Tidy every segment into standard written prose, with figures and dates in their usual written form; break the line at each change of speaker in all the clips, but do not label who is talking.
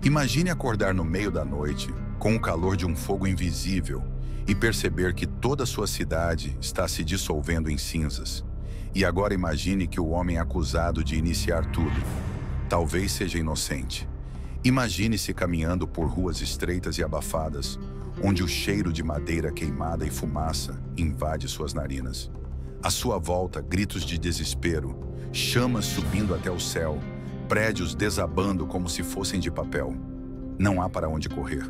Imagine acordar no meio da noite, com o calor de um fogo invisível, e perceber que toda a sua cidade está se dissolvendo em cinzas. E agora imagine que o homem acusado de iniciar tudo, talvez seja inocente. Imagine-se caminhando por ruas estreitas e abafadas, onde o cheiro de madeira queimada e fumaça invade suas narinas. À sua volta, gritos de desespero, chamas subindo até o céu, prédios desabando como se fossem de papel. Não há para onde correr.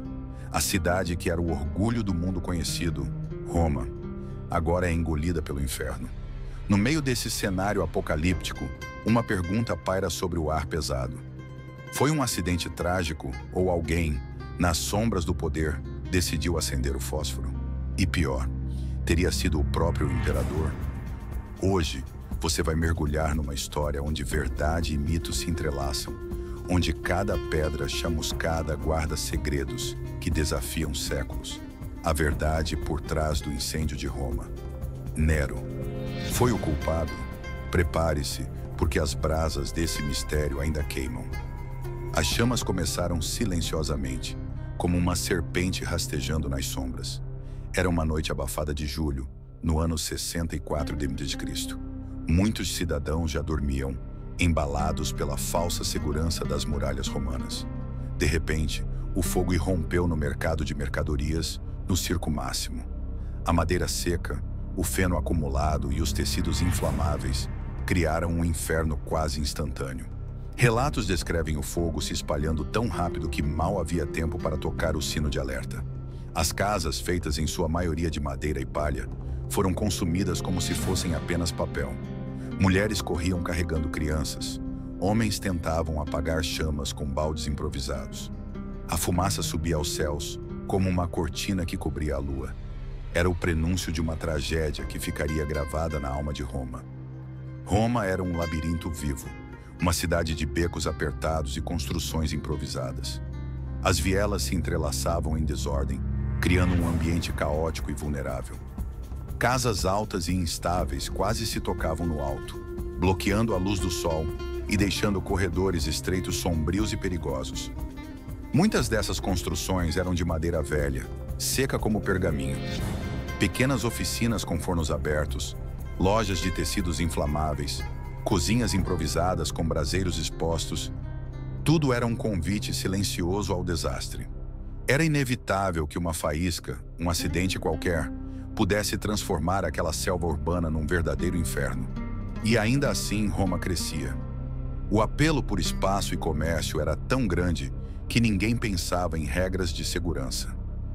A cidade que era o orgulho do mundo conhecido, Roma, agora é engolida pelo inferno. No meio desse cenário apocalíptico, uma pergunta paira sobre o ar pesado. Foi um acidente trágico ou alguém, nas sombras do poder, decidiu acender o fósforo? E pior, teria sido o próprio imperador? Hoje, você vai mergulhar numa história onde verdade e mito se entrelaçam, onde cada pedra chamuscada guarda segredos que desafiam séculos. A verdade por trás do incêndio de Roma. Nero foi o culpado? Prepare-se, porque as brasas desse mistério ainda queimam. As chamas começaram silenciosamente, como uma serpente rastejando nas sombras. Era uma noite abafada de julho, no ano 64 d.C. Muitos cidadãos já dormiam, embalados pela falsa segurança das muralhas romanas. De repente, o fogo irrompeu no mercado de mercadorias, no circo máximo. A madeira seca, o feno acumulado e os tecidos inflamáveis criaram um inferno quase instantâneo. Relatos descrevem o fogo se espalhando tão rápido que mal havia tempo para tocar o sino de alerta. As casas, feitas em sua maioria de madeira e palha, foram consumidas como se fossem apenas papel. Mulheres corriam carregando crianças. Homens tentavam apagar chamas com baldes improvisados. A fumaça subia aos céus, como uma cortina que cobria a lua. Era o prenúncio de uma tragédia que ficaria gravada na alma de Roma. Roma era um labirinto vivo, uma cidade de becos apertados e construções improvisadas. As vielas se entrelaçavam em desordem, criando um ambiente caótico e vulnerável. Casas altas e instáveis quase se tocavam no alto, bloqueando a luz do sol e deixando corredores estreitos sombrios e perigosos. Muitas dessas construções eram de madeira velha, seca como pergaminho. Pequenas oficinas com fornos abertos, lojas de tecidos inflamáveis, cozinhas improvisadas com braseiros expostos. Tudo era um convite silencioso ao desastre. Era inevitável que uma faísca, um acidente qualquer, pudesse transformar aquela selva urbana num verdadeiro inferno. E ainda assim Roma crescia. O apelo por espaço e comércio era tão grande que ninguém pensava em regras de segurança.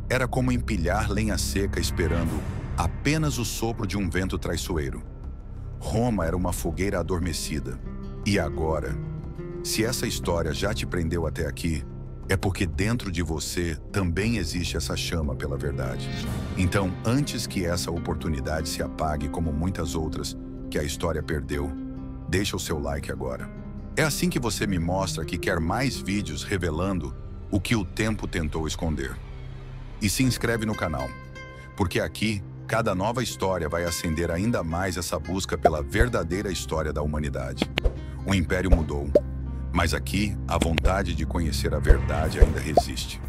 Era como empilhar lenha seca esperando apenas o sopro de um vento traiçoeiro. Roma era uma fogueira adormecida. E agora, se essa história já te prendeu até aqui, é porque dentro de você também existe essa chama pela verdade. Então, antes que essa oportunidade se apague como muitas outras que a história perdeu, deixa o seu like agora. É assim que você me mostra que quer mais vídeos revelando o que o tempo tentou esconder. E se inscreve no canal, porque aqui, cada nova história vai acender ainda mais essa busca pela verdadeira história da humanidade. O Império mudou, mas aqui a vontade de conhecer a verdade ainda resiste.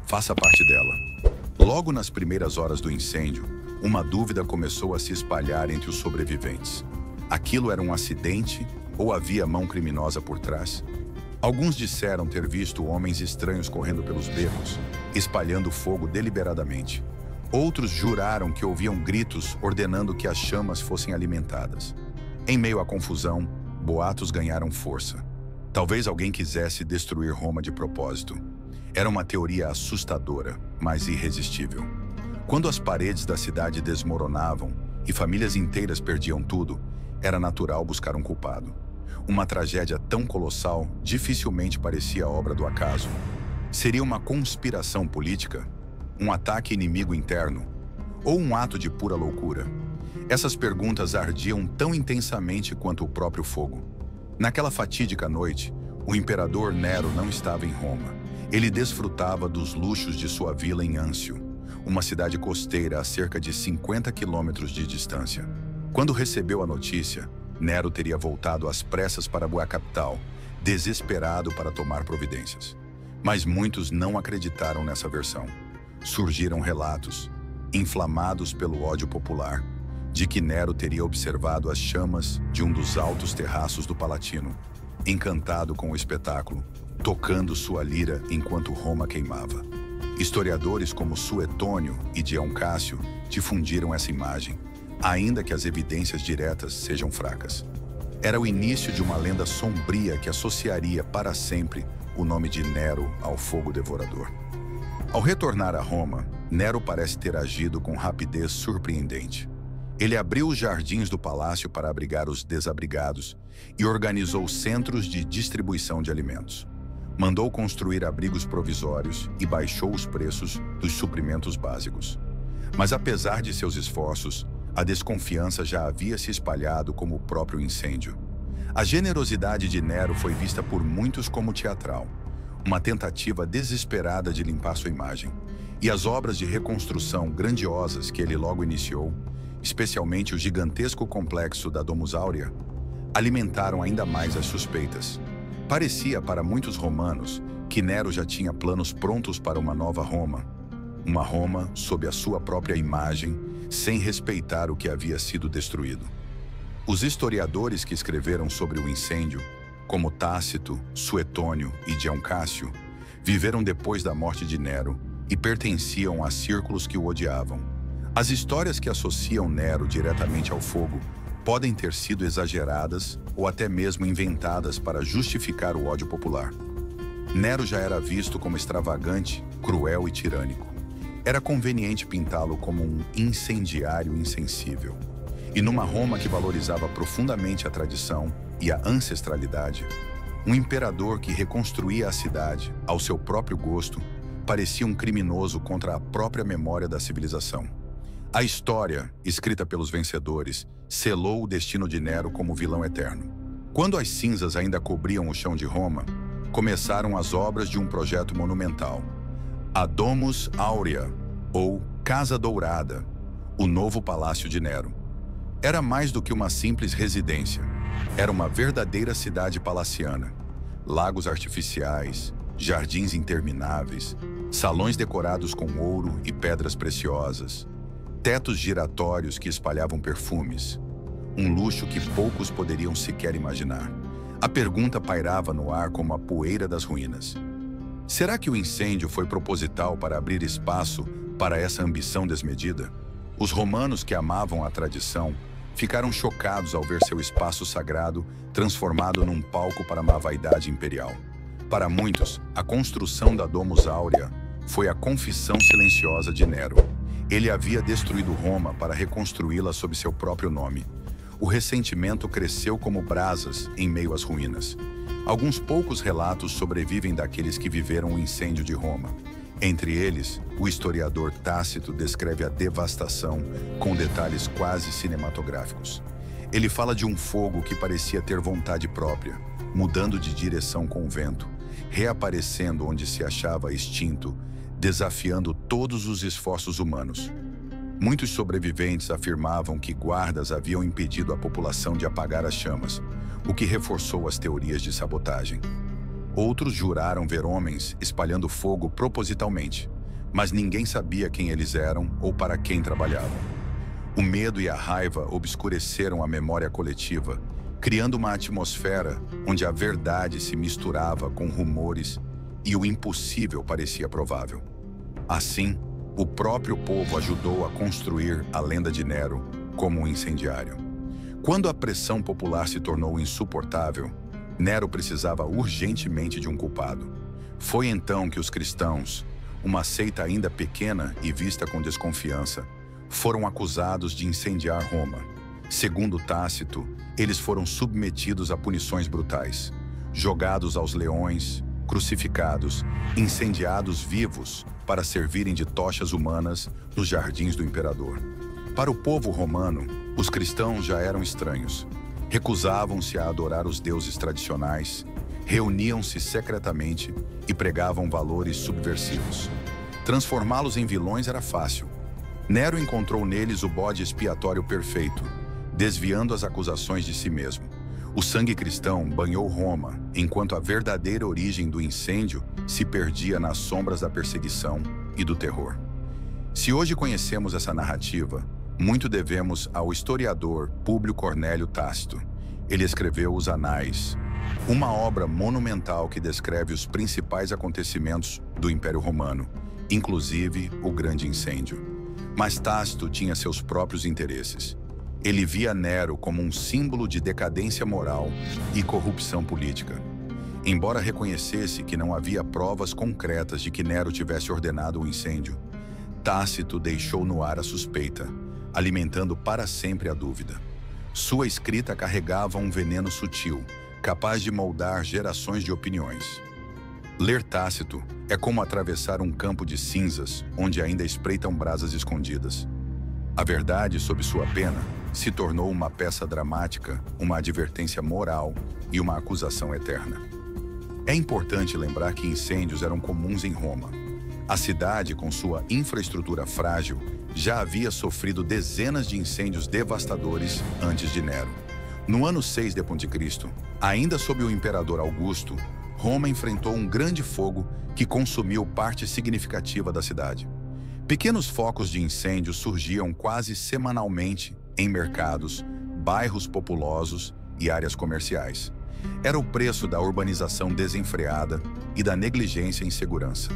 Faça parte dela. Logo nas primeiras horas do incêndio, uma dúvida começou a se espalhar entre os sobreviventes. Aquilo era um acidente ou havia mão criminosa por trás? Alguns disseram ter visto homens estranhos correndo pelos becos, espalhando fogo deliberadamente. Outros juraram que ouviam gritos ordenando que as chamas fossem alimentadas. Em meio à confusão, boatos ganharam força. Talvez alguém quisesse destruir Roma de propósito. Era uma teoria assustadora, mas irresistível. Quando as paredes da cidade desmoronavam e famílias inteiras perdiam tudo, era natural buscar um culpado. Uma tragédia tão colossal dificilmente parecia obra do acaso. Seria uma conspiração política? Um ataque inimigo interno? Ou um ato de pura loucura? Essas perguntas ardiam tão intensamente quanto o próprio fogo. Naquela fatídica noite, o imperador Nero não estava em Roma. Ele desfrutava dos luxos de sua vila em Âncio, uma cidade costeira a cerca de 50 quilômetros de distância. Quando recebeu a notícia, Nero teria voltado às pressas para a capital, desesperado para tomar providências. Mas muitos não acreditaram nessa versão. Surgiram relatos, inflamados pelo ódio popular, de que Nero teria observado as chamas de um dos altos terraços do Palatino, encantado com o espetáculo, tocando sua lira enquanto Roma queimava. Historiadores como Suetônio e Dion Cássio difundiram essa imagem, ainda que as evidências diretas sejam fracas. Era o início de uma lenda sombria que associaria para sempre o nome de Nero ao fogo devorador. Ao retornar a Roma, Nero parece ter agido com rapidez surpreendente. Ele abriu os jardins do palácio para abrigar os desabrigados e organizou centros de distribuição de alimentos. Mandou construir abrigos provisórios e baixou os preços dos suprimentos básicos. Mas apesar de seus esforços, a desconfiança já havia se espalhado como o próprio incêndio. A generosidade de Nero foi vista por muitos como teatral, uma tentativa desesperada de limpar sua imagem. E as obras de reconstrução grandiosas que ele logo iniciou, especialmente o gigantesco complexo da Domus Aurea, alimentaram ainda mais as suspeitas. Parecia para muitos romanos que Nero já tinha planos prontos para uma nova Roma, uma Roma sob a sua própria imagem, sem respeitar o que havia sido destruído. Os historiadores que escreveram sobre o incêndio, como Tácito, Suetônio e Dion Cássio, viveram depois da morte de Nero e pertenciam a círculos que o odiavam. As histórias que associam Nero diretamente ao fogo podem ter sido exageradas ou até mesmo inventadas para justificar o ódio popular. Nero já era visto como extravagante, cruel e tirânico. Era conveniente pintá-lo como um incendiário insensível. E numa Roma que valorizava profundamente a tradição e a ancestralidade, um imperador que reconstruía a cidade ao seu próprio gosto parecia um criminoso contra a própria memória da civilização. A história, escrita pelos vencedores, selou o destino de Nero como vilão eterno. Quando as cinzas ainda cobriam o chão de Roma, começaram as obras de um projeto monumental, a Domus Aurea, ou Casa Dourada, o novo palácio de Nero. Era mais do que uma simples residência. Era uma verdadeira cidade palaciana. Lagos artificiais, jardins intermináveis, salões decorados com ouro e pedras preciosas, tetos giratórios que espalhavam perfumes, um luxo que poucos poderiam sequer imaginar. A pergunta pairava no ar como a poeira das ruínas. Será que o incêndio foi proposital para abrir espaço para essa ambição desmedida? Os romanos que amavam a tradição ficaram chocados ao ver seu espaço sagrado transformado num palco para uma vaidade imperial. Para muitos, a construção da Domus Aurea foi a confissão silenciosa de Nero. Ele havia destruído Roma para reconstruí-la sob seu próprio nome. O ressentimento cresceu como brasas em meio às ruínas. Alguns poucos relatos sobrevivem daqueles que viveram o incêndio de Roma. Entre eles, o historiador Tácito descreve a devastação com detalhes quase cinematográficos. Ele fala de um fogo que parecia ter vontade própria, mudando de direção com o vento, reaparecendo onde se achava extinto, desafiando todos os esforços humanos. Muitos sobreviventes afirmavam que guardas haviam impedido a população de apagar as chamas, o que reforçou as teorias de sabotagem. Outros juraram ver homens espalhando fogo propositalmente, mas ninguém sabia quem eles eram ou para quem trabalhavam. O medo e a raiva obscureceram a memória coletiva, criando uma atmosfera onde a verdade se misturava com rumores e o impossível parecia provável. Assim, o próprio povo ajudou a construir a lenda de Nero como um incendiário. Quando a pressão popular se tornou insuportável, Nero precisava urgentemente de um culpado. Foi então que os cristãos, uma seita ainda pequena e vista com desconfiança, foram acusados de incendiar Roma. Segundo Tácito, eles foram submetidos a punições brutais, jogados aos leões, crucificados, incendiados vivos para servirem de tochas humanas nos jardins do imperador. Para o povo romano, os cristãos já eram estranhos. Recusavam-se a adorar os deuses tradicionais, reuniam-se secretamente e pregavam valores subversivos. Transformá-los em vilões era fácil. Nero encontrou neles o bode expiatório perfeito, desviando as acusações de si mesmo. O sangue cristão banhou Roma, enquanto a verdadeira origem do incêndio se perdia nas sombras da perseguição e do terror. Se hoje conhecemos essa narrativa, muito devemos ao historiador Públio Cornélio Tácito. Ele escreveu os Anais, uma obra monumental que descreve os principais acontecimentos do Império Romano, inclusive o Grande Incêndio. Mas Tácito tinha seus próprios interesses. Ele via Nero como um símbolo de decadência moral e corrupção política. Embora reconhecesse que não havia provas concretas de que Nero tivesse ordenado o incêndio, Tácito deixou no ar a suspeita, alimentando para sempre a dúvida. Sua escrita carregava um veneno sutil, capaz de moldar gerações de opiniões. Ler Tácito é como atravessar um campo de cinzas onde ainda espreitam brasas escondidas. A verdade sob sua pena se tornou uma peça dramática, uma advertência moral e uma acusação eterna. É importante lembrar que incêndios eram comuns em Roma. A cidade, com sua infraestrutura frágil, já havia sofrido dezenas de incêndios devastadores antes de Nero. No ano 6 d.C., ainda sob o imperador Augusto, Roma enfrentou um grande fogo que consumiu parte significativa da cidade. Pequenos focos de incêndio surgiam quase semanalmente em mercados, bairros populosos e áreas comerciais. Era o preço da urbanização desenfreada e da negligência em segurança.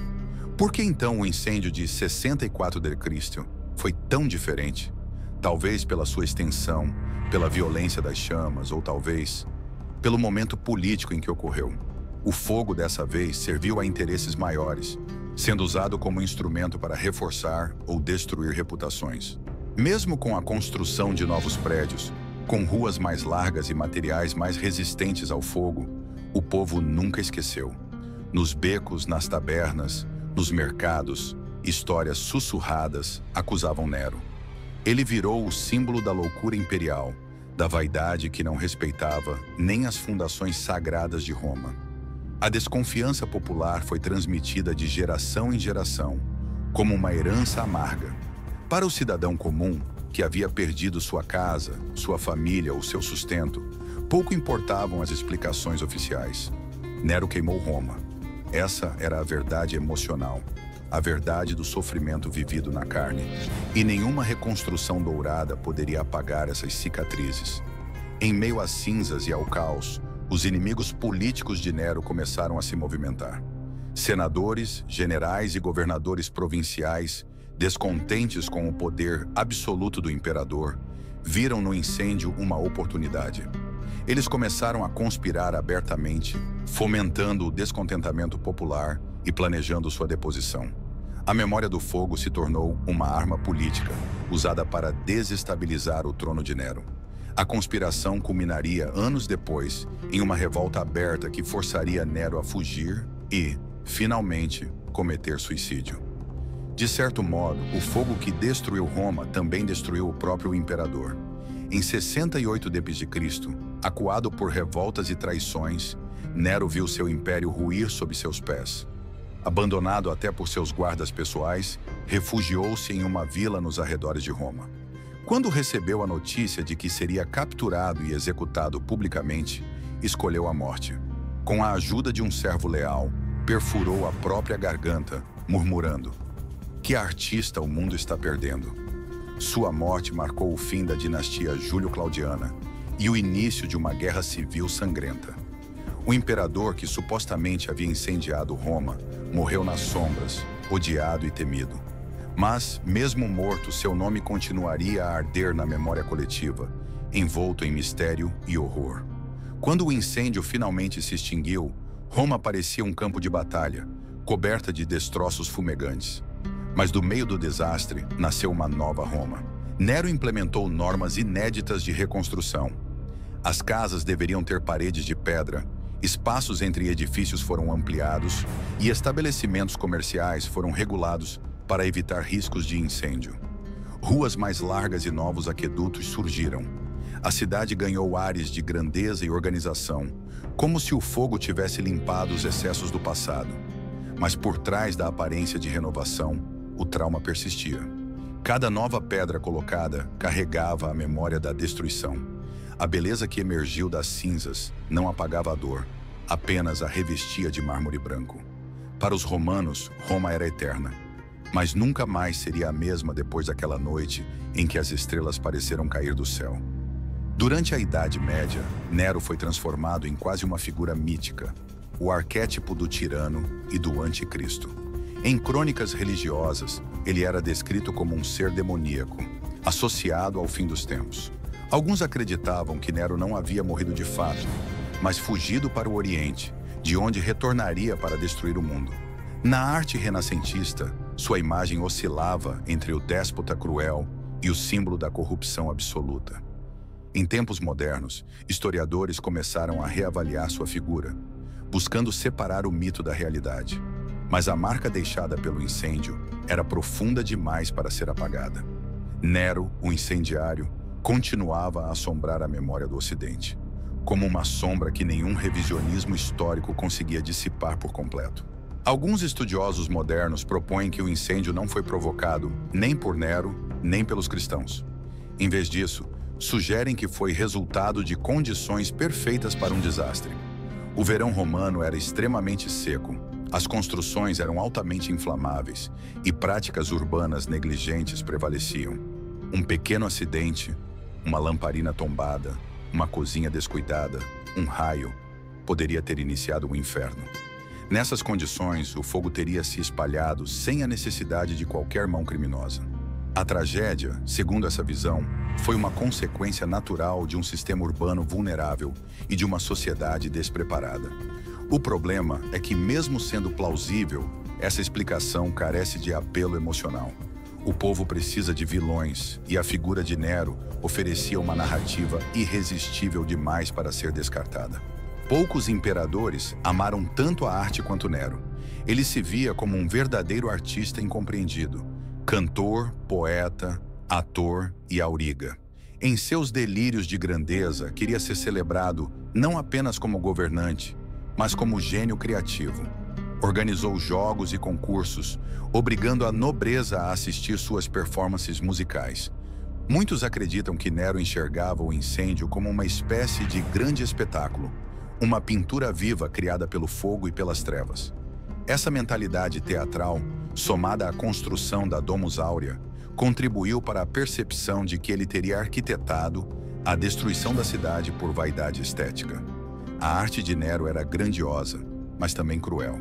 Por que então o incêndio de 64 d.C. foi tão diferente? Talvez pela sua extensão, pela violência das chamas, ou talvez pelo momento político em que ocorreu. O fogo dessa vez serviu a interesses maiores, sendo usado como instrumento para reforçar ou destruir reputações. Mesmo com a construção de novos prédios, com ruas mais largas e materiais mais resistentes ao fogo, o povo nunca esqueceu. Nos becos, nas tabernas, nos mercados, histórias sussurradas acusavam Nero. Ele virou o símbolo da loucura imperial, da vaidade que não respeitava nem as fundações sagradas de Roma. A desconfiança popular foi transmitida de geração em geração, como uma herança amarga. Para o cidadão comum, que havia perdido sua casa, sua família ou seu sustento, pouco importavam as explicações oficiais. Nero queimou Roma. Essa era a verdade emocional, a verdade do sofrimento vivido na carne, e nenhuma reconstrução dourada poderia apagar essas cicatrizes. Em meio às cinzas e ao caos, os inimigos políticos de Nero começaram a se movimentar. Senadores, generais e governadores provinciais, descontentes com o poder absoluto do imperador, viram no incêndio uma oportunidade. Eles começaram a conspirar abertamente, fomentando o descontentamento popular e planejando sua deposição. A memória do fogo se tornou uma arma política, usada para desestabilizar o trono de Nero. A conspiração culminaria anos depois em uma revolta aberta que forçaria Nero a fugir e, finalmente, cometer suicídio. De certo modo, o fogo que destruiu Roma também destruiu o próprio imperador. Em 68 d.C., acuado por revoltas e traições, Nero viu seu império ruir sob seus pés. Abandonado até por seus guardas pessoais, refugiou-se em uma vila nos arredores de Roma. Quando recebeu a notícia de que seria capturado e executado publicamente, escolheu a morte. Com a ajuda de um servo leal, perfurou a própria garganta, murmurando: "Que artista o mundo está perdendo!" Sua morte marcou o fim da dinastia Júlio-Claudiana e o início de uma guerra civil sangrenta. O imperador que supostamente havia incendiado Roma morreu nas sombras, odiado e temido. Mas, mesmo morto, seu nome continuaria a arder na memória coletiva, envolto em mistério e horror. Quando o incêndio finalmente se extinguiu, Roma parecia um campo de batalha, coberta de destroços fumegantes. Mas do meio do desastre, nasceu uma nova Roma. Nero implementou normas inéditas de reconstrução. As casas deveriam ter paredes de pedra, espaços entre edifícios foram ampliados e estabelecimentos comerciais foram regulados para evitar riscos de incêndio. Ruas mais largas e novos aquedutos surgiram. A cidade ganhou ares de grandeza e organização, como se o fogo tivesse limpado os excessos do passado. Mas por trás da aparência de renovação, o trauma persistia. Cada nova pedra colocada carregava a memória da destruição. A beleza que emergiu das cinzas não apagava a dor, apenas a revestia de mármore branco. Para os romanos, Roma era eterna, mas nunca mais seria a mesma depois daquela noite em que as estrelas pareceram cair do céu. Durante a Idade Média, Nero foi transformado em quase uma figura mítica, o arquétipo do tirano e do anticristo. Em crônicas religiosas, ele era descrito como um ser demoníaco, associado ao fim dos tempos. Alguns acreditavam que Nero não havia morrido de fato, mas fugido para o Oriente, de onde retornaria para destruir o mundo. Na arte renascentista, sua imagem oscilava entre o déspota cruel e o símbolo da corrupção absoluta. Em tempos modernos, historiadores começaram a reavaliar sua figura, buscando separar o mito da realidade. Mas a marca deixada pelo incêndio era profunda demais para ser apagada. Nero, o incendiário, continuava a assombrar a memória do Ocidente, como uma sombra que nenhum revisionismo histórico conseguia dissipar por completo. Alguns estudiosos modernos propõem que o incêndio não foi provocado nem por Nero, nem pelos cristãos. Em vez disso, sugerem que foi resultado de condições perfeitas para um desastre. O verão romano era extremamente seco, as construções eram altamente inflamáveis e práticas urbanas negligentes prevaleciam. Um pequeno acidente, uma lamparina tombada, uma cozinha descuidada, um raio, poderia ter iniciado um inferno. Nessas condições, o fogo teria se espalhado sem a necessidade de qualquer mão criminosa. A tragédia, segundo essa visão, foi uma consequência natural de um sistema urbano vulnerável e de uma sociedade despreparada. O problema é que, mesmo sendo plausível, essa explicação carece de apelo emocional. O povo precisa de vilões, e a figura de Nero oferecia uma narrativa irresistível demais para ser descartada. Poucos imperadores amaram tanto a arte quanto Nero. Ele se via como um verdadeiro artista incompreendido, cantor, poeta, ator e auriga. Em seus delírios de grandeza, queria ser celebrado não apenas como governante, mas como gênio criativo. Organizou jogos e concursos, obrigando a nobreza a assistir suas performances musicais. Muitos acreditam que Nero enxergava o incêndio como uma espécie de grande espetáculo, uma pintura viva criada pelo fogo e pelas trevas. Essa mentalidade teatral, somada à construção da Domus Aurea, contribuiu para a percepção de que ele teria arquitetado a destruição da cidade por vaidade estética. A arte de Nero era grandiosa, mas também cruel,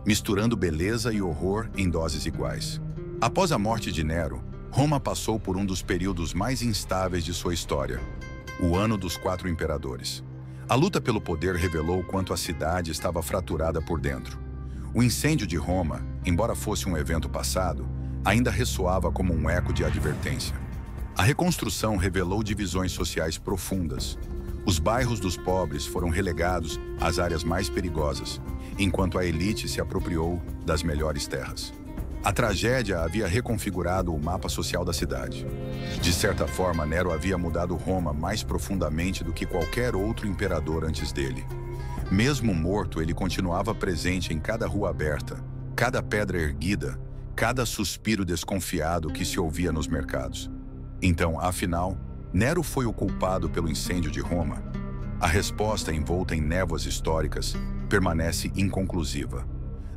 misturando beleza e horror em doses iguais. Após a morte de Nero, Roma passou por um dos períodos mais instáveis de sua história, o Ano dos Quatro Imperadores. A luta pelo poder revelou quanto a cidade estava fraturada por dentro. O incêndio de Roma, embora fosse um evento passado, ainda ressoava como um eco de advertência. A reconstrução revelou divisões sociais profundas. Os bairros dos pobres foram relegados às áreas mais perigosas, enquanto a elite se apropriou das melhores terras. A tragédia havia reconfigurado o mapa social da cidade. De certa forma, Nero havia mudado Roma mais profundamente do que qualquer outro imperador antes dele. Mesmo morto, ele continuava presente em cada rua aberta, cada pedra erguida, cada suspiro desconfiado que se ouvia nos mercados. Então, afinal, Nero foi o culpado pelo incêndio de Roma? A resposta, envolta em névoas históricas, permanece inconclusiva.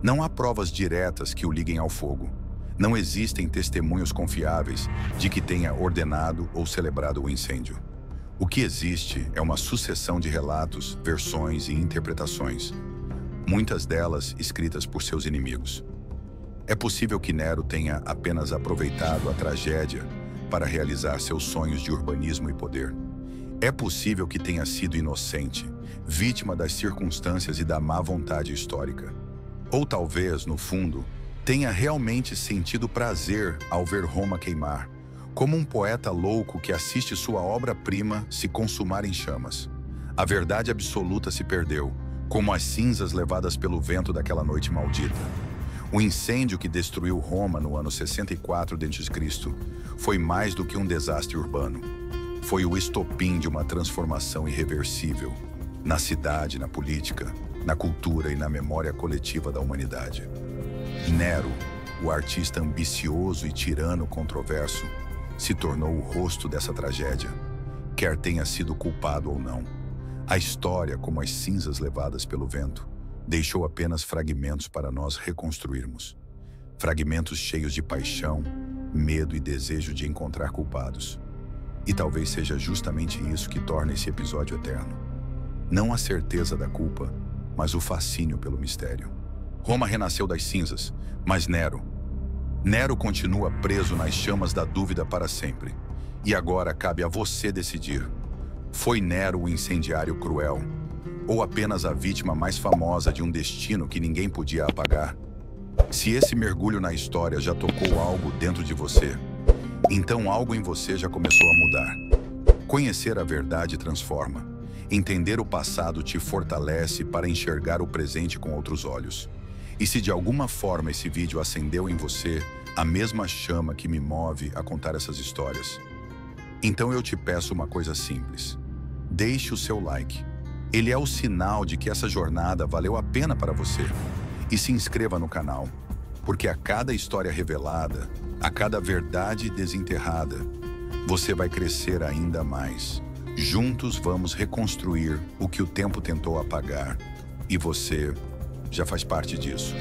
Não há provas diretas que o liguem ao fogo. Não existem testemunhos confiáveis de que tenha ordenado ou celebrado o incêndio. O que existe é uma sucessão de relatos, versões e interpretações, muitas delas escritas por seus inimigos. É possível que Nero tenha apenas aproveitado a tragédia para realizar seus sonhos de urbanismo e poder. É possível que tenha sido inocente, vítima das circunstâncias e da má vontade histórica. Ou talvez, no fundo, tenha realmente sentido prazer ao ver Roma queimar, como um poeta louco que assiste sua obra-prima se consumar em chamas. A verdade absoluta se perdeu, como as cinzas levadas pelo vento daquela noite maldita. O incêndio que destruiu Roma no ano 64 d.C. foi mais do que um desastre urbano. Foi o estopim de uma transformação irreversível, na cidade, na política, na cultura e na memória coletiva da humanidade. Nero, o artista ambicioso e tirano controverso, se tornou o rosto dessa tragédia, quer tenha sido culpado ou não. A história, como as cinzas levadas pelo vento, deixou apenas fragmentos para nós reconstruirmos. Fragmentos cheios de paixão, medo e desejo de encontrar culpados. E talvez seja justamente isso que torna esse episódio eterno. Não a certeza da culpa, mas o fascínio pelo mistério. Roma renasceu das cinzas, mas Nero continua preso nas chamas da dúvida para sempre. E agora cabe a você decidir. Foi Nero o incendiário cruel? Ou apenas a vítima mais famosa de um destino que ninguém podia apagar? Se esse mergulho na história já tocou algo dentro de você, então algo em você já começou a mudar. Conhecer a verdade transforma. Entender o passado te fortalece para enxergar o presente com outros olhos. E se de alguma forma esse vídeo acendeu em você a mesma chama que me move a contar essas histórias, então eu te peço uma coisa simples. Deixe o seu like. Ele é o sinal de que essa jornada valeu a pena para você. E se inscreva no canal, porque a cada história revelada, a cada verdade desenterrada, você vai crescer ainda mais. Juntos vamos reconstruir o que o tempo tentou apagar. E você já faz parte disso.